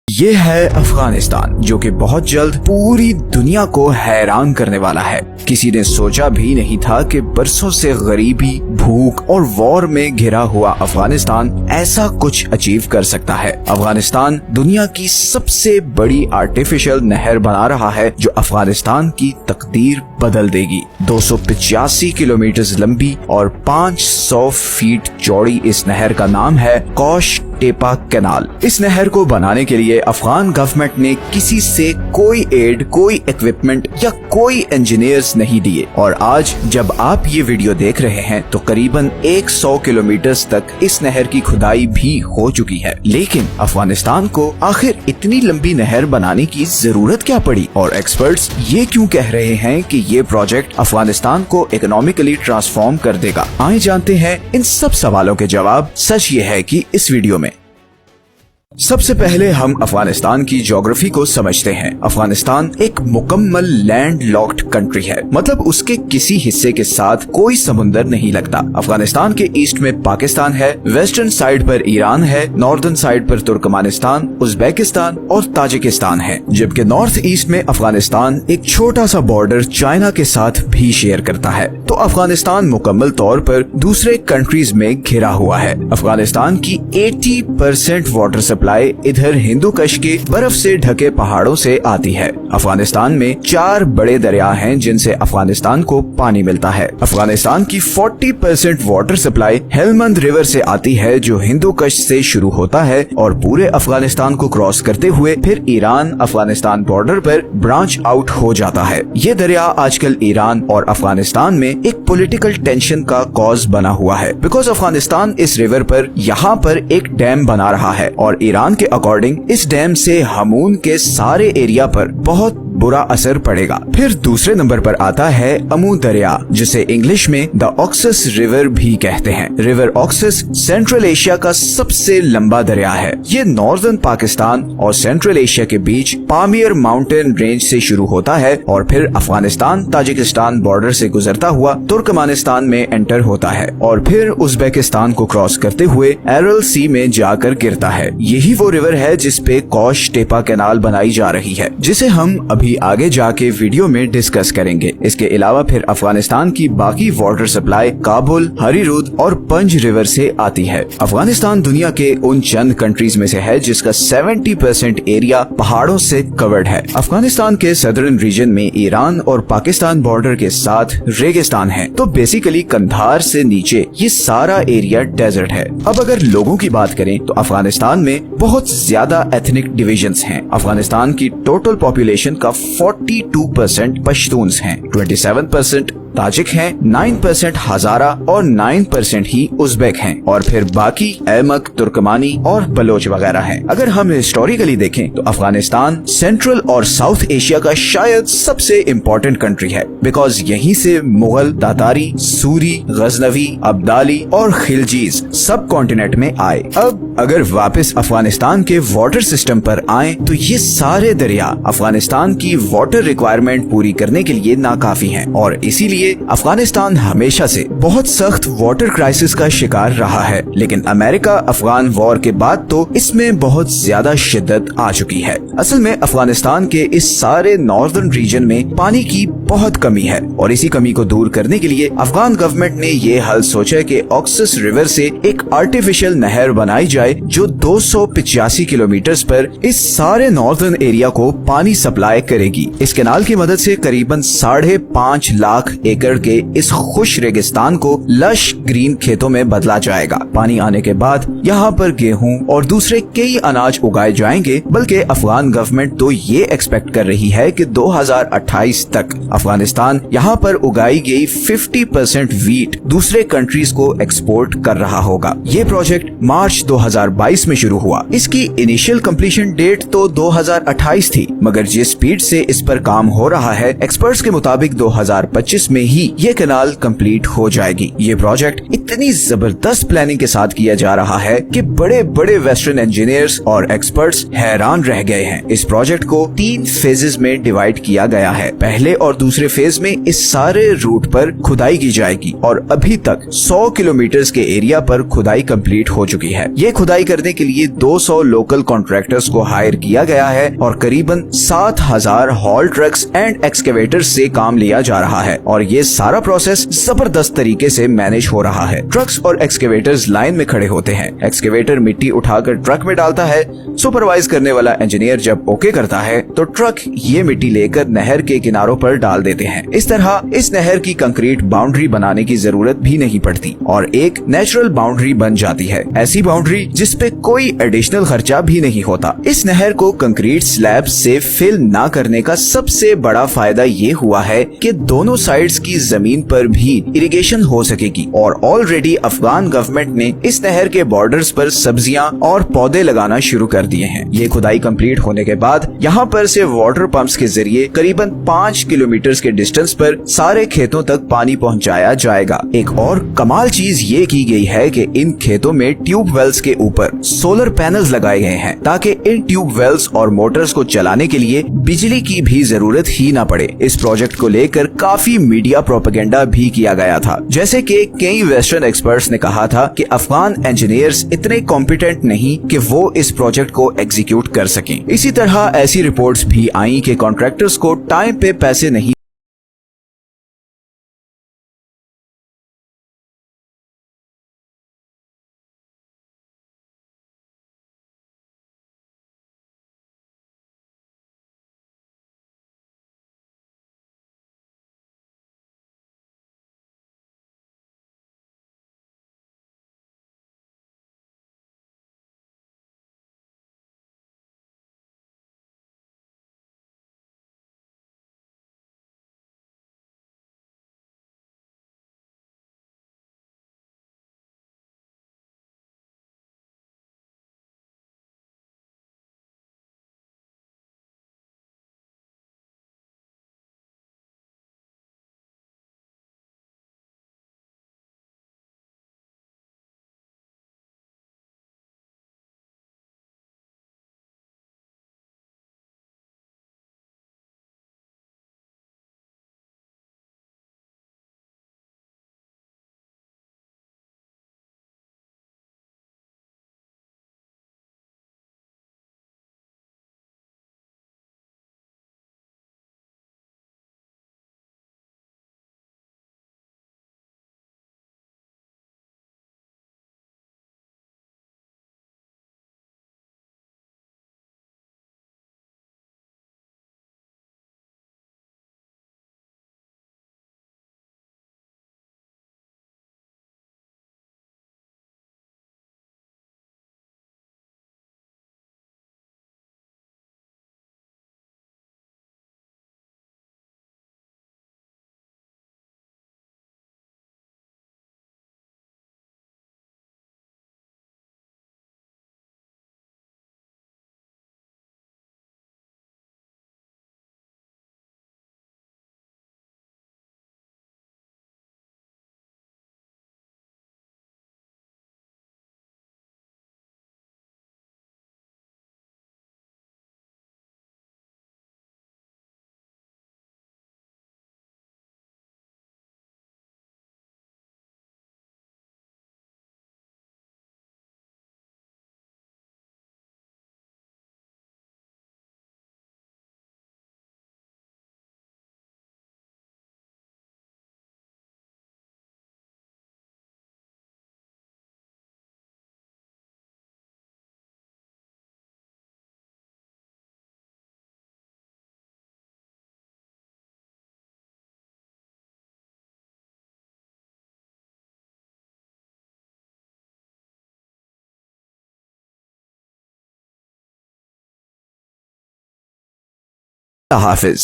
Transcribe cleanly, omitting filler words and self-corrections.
ये है अफगानिस्तान, जो कि बहुत जल्द पूरी दुनिया को हैरान करने वाला है। किसी ने सोचा भी नहीं था कि बरसों से गरीबी, भूख और वॉर में घिरा हुआ अफगानिस्तान ऐसा कुछ अचीव कर सकता है। अफगानिस्तान दुनिया की सबसे बड़ी आर्टिफिशियल नहर बना रहा है, जो अफगानिस्तान की तकदीर बदल देगी। 285 किलोमीटर लंबी और 500 फीट चौड़ी इस नहर का नाम है कौश टेपा कैनाल। इस नहर को बनाने के लिए अफगान गवर्नमेंट ने किसी से कोई एड, कोई इक्विपमेंट या कोई इंजीनियर्स नहीं दिए। और आज जब आप ये वीडियो देख रहे हैं तो करीबन 100 किलोमीटर तक इस नहर की खुदाई भी हो चुकी है। लेकिन अफगानिस्तान को आखिर इतनी लंबी नहर बनाने की जरूरत क्या पड़ी, और एक्सपर्ट्स ये क्यों कह रहे हैं कि ये प्रोजेक्ट अफगानिस्तान को इकोनॉमिकली ट्रांसफॉर्म कर देगा। आइए जानते हैं इन सब सवालों के जवाब। सच ये है कि इस वीडियो में सबसे पहले हम अफगानिस्तान की ज्योग्राफी को समझते हैं। अफगानिस्तान एक मुकम्मल लैंड लॉक्ड कंट्री है, मतलब उसके किसी हिस्से के साथ कोई समुंदर नहीं लगता। अफगानिस्तान के ईस्ट में पाकिस्तान है, वेस्टर्न साइड पर ईरान है, नॉर्दर्न साइड पर तुर्कमानिस्तान, उज्बेकिस्तान और ताजिकिस्तान है, जबकि नॉर्थ ईस्ट में अफगानिस्तान एक छोटा सा बॉर्डर चाइना के साथ भी शेयर करता है। तो अफगानिस्तान मुकम्मल तौर पर दूसरे कंट्रीज में घिरा हुआ है। अफगानिस्तान की 80% वाटर सप्लाई इधर हिंदू कुश के बर्फ से ढके पहाड़ों से आती है। अफगानिस्तान में 4 बड़े दरिया हैं, जिनसे अफगानिस्तान को पानी मिलता है। अफगानिस्तान की 40% वाटर सप्लाई हेलमंद रिवर से आती है, जो हिंदू कुश से शुरू होता है और पूरे अफगानिस्तान को क्रॉस करते हुए फिर ईरान अफगानिस्तान बॉर्डर पर ब्रांच आउट हो जाता है। ये दरिया आजकल ईरान और अफगानिस्तान में एक पॉलिटिकल टेंशन का कॉज बना हुआ है, बिकॉज अफगानिस्तान इस रिवर पर यहाँ पर एक डैम बना रहा है और ईरान के अकॉर्डिंग इस डैम से हमून के सारे एरिया पर बहुत बुरा असर पड़ेगा। फिर दूसरे नंबर पर आता है अमू दरिया, जिसे इंग्लिश में द ऑक्सस रिवर भी कहते हैं। रिवर ऑक्सस सेंट्रल एशिया का सबसे लंबा दरिया है। ये नॉर्दर्न पाकिस्तान और सेंट्रल एशिया के बीच पामियर माउंटेन रेंज से शुरू होता है और फिर अफगानिस्तान ताजिकिस्तान बॉर्डर से गुजरता हुआ तुर्कमानिस्तान में एंटर होता है और फिर उज्बेकिस्तान को क्रॉस करते हुए एरल सी में जाकर गिरता है। यही वो रिवर है जिसपे कौश टेपा कैनाल बनाई जा रही है, जिसे हम अभी आगे जाके वीडियो में डिस्कस करेंगे। इसके अलावा फिर अफगानिस्तान की बाकी वाटर सप्लाई काबुल, हरीरुद और पंज रिवर से आती है। अफगानिस्तान दुनिया के उन चंद कंट्रीज में से है जिसका 70% एरिया पहाड़ों से कवर्ड है। अफगानिस्तान के सदर्न रीजन में ईरान और पाकिस्तान बॉर्डर के साथ रेगिस्तान है, तो बेसिकली कंधार से नीचे ये सारा एरिया डेजर्ट है। अब अगर लोगों की बात करें तो अफगानिस्तान में बहुत ज्यादा एथनिक डिविजन्स हैं। अफगानिस्तान की टोटल पॉपुलेशन का 42% पश्तून्स हैं, 27% ताजिक हैं, 9% हजारा और 9% ही उज्बेक हैं और फिर बाकी अहमक, तुर्कमानी और बलोच वगैरह हैं। अगर हम हिस्टोरिकली देखें तो अफगानिस्तान सेंट्रल और साउथ एशिया का शायद सबसे इम्पोर्टेंट कंट्री है, बिकॉज यहीं से मुगल, तातारी, सूरी, गजनवी, अब्दाली और खिलजीज सब कॉन्टिनेंट में आए। अब अगर वापस अफगानिस्तान के वाटर सिस्टम पर आए तो ये सारे दरिया अफगानिस्तान की वाटर रिक्वायरमेंट पूरी करने के लिए नाकाफी हैं और इसीलिए अफगानिस्तान हमेशा से बहुत सख्त वाटर क्राइसिस का शिकार रहा है। लेकिन अमेरिका अफगान वॉर के बाद तो इसमें बहुत ज्यादा शिद्दत आ चुकी है। असल में अफगानिस्तान के इस सारे नॉर्दर्न रीजन में पानी की बहुत कमी है और इसी कमी को दूर करने के लिए अफगान गवर्नमेंट ने ये हल सोचा कि ऑक्सस रिवर से एक आर्टिफिशियल नहर बनाई जाए, जो 285 किलोमीटर पर इस सारे नॉर्दर्न एरिया को पानी सप्लाई करेगी। इस कैनाल की मदद से करीबन 5.5 लाख एकड़ के इस खुश रेगिस्तान को लश ग्रीन खेतों में बदला जाएगा। पानी आने के बाद यहाँ पर गेहूं और दूसरे कई अनाज उगाए जाएंगे, बल्कि अफगान गवर्नमेंट तो ये एक्सपेक्ट कर रही है कि 2028 तक अफगानिस्तान यहाँ पर उगाई गई 50% वीट दूसरे कंट्रीज को एक्सपोर्ट कर रहा होगा। ये प्रोजेक्ट मार्च 2022 में शुरू हुआ। इसकी इनिशियल कंप्लीशन डेट तो 2028 थी, मगर जिस स्पीड से इस पर काम हो रहा है, एक्सपर्ट्स के मुताबिक 2025 में ही ये कैनाल कंप्लीट हो जाएगी। ये प्रोजेक्ट इतनी जबरदस्त प्लानिंग के साथ किया जा रहा है कि बड़े बड़े वेस्टर्न इंजीनियर्स और एक्सपर्ट्स हैरान रह गए हैं। इस प्रोजेक्ट को 3 फेजेस में डिवाइड किया गया है। पहले और दूसरे फेज में इस सारे रूट पर खुदाई की जाएगी और अभी तक 100 किलोमीटर के एरिया पर खुदाई कंप्लीट हो चुकी है। ये खुदाई करने के लिए 200 लोकल कॉन्ट्रैक्टर्स को हायर किया गया है और करीबन 7000 हॉल ट्रक्स एंड एक्सकेवेटर्स से काम लिया जा रहा है और ये सारा प्रोसेस जबरदस्त तरीके से मैनेज हो रहा है। ट्रक्स और एक्सकेवेटर्स लाइन में खड़े होते हैं। एक्सकेवेटर मिट्टी उठाकर ट्रक में डालता है। सुपरवाइज करने वाला इंजीनियर जब ओके करता है तो ट्रक ये मिट्टी लेकर नहर के किनारों पर डाल देते हैं। इस तरह इस नहर की कंक्रीट बाउंड्री बनाने की जरूरत भी नहीं पड़ती और एक नेचुरल बाउंड्री बन जाती है। ऐसी बाउंड्री जिसपे कोई एडिशनल खर्चा भी नहीं होता। इस नहर को कंक्रीट स्लैब से फिल ना करने का सबसे बड़ा फायदा ये हुआ है कि दोनों साइड्स की जमीन पर भी इरिगेशन हो सकेगी और ऑलरेडी अफगान गवर्नमेंट ने इस नहर के बॉर्डर्स पर सब्जियां और पौधे लगाना शुरू कर दिए हैं। ये खुदाई कंप्लीट होने के बाद यहाँ पर से वाटर पंप्स के जरिए करीबन 5 किलोमीटर के डिस्टेंस पर सारे खेतों तक पानी पहुँचाया जाएगा। एक और कमाल चीज ये की गई है कि इन खेतों में ट्यूब वेल्स के ऊपर सोलर पैनल्स लगाए गए हैं ताकि इन ट्यूब वेल्स और मोटर्स को चलाने के लिए बिजली की भी जरूरत ही ना पड़े। इस प्रोजेक्ट को लेकर काफी मीडिया प्रोपेगेंडा भी किया गया था। जैसे कि कई वेस्टर्न एक्सपर्ट्स ने कहा था कि अफगान इंजीनियर्स इतने कॉम्पिटेंट नहीं कि वो इस प्रोजेक्ट को एग्जीक्यूट कर सकें। इसी तरह ऐसी रिपोर्ट्स भी आई कि कॉन्ट्रैक्टर्स को टाइम पे पैसे नहीं हाफिज।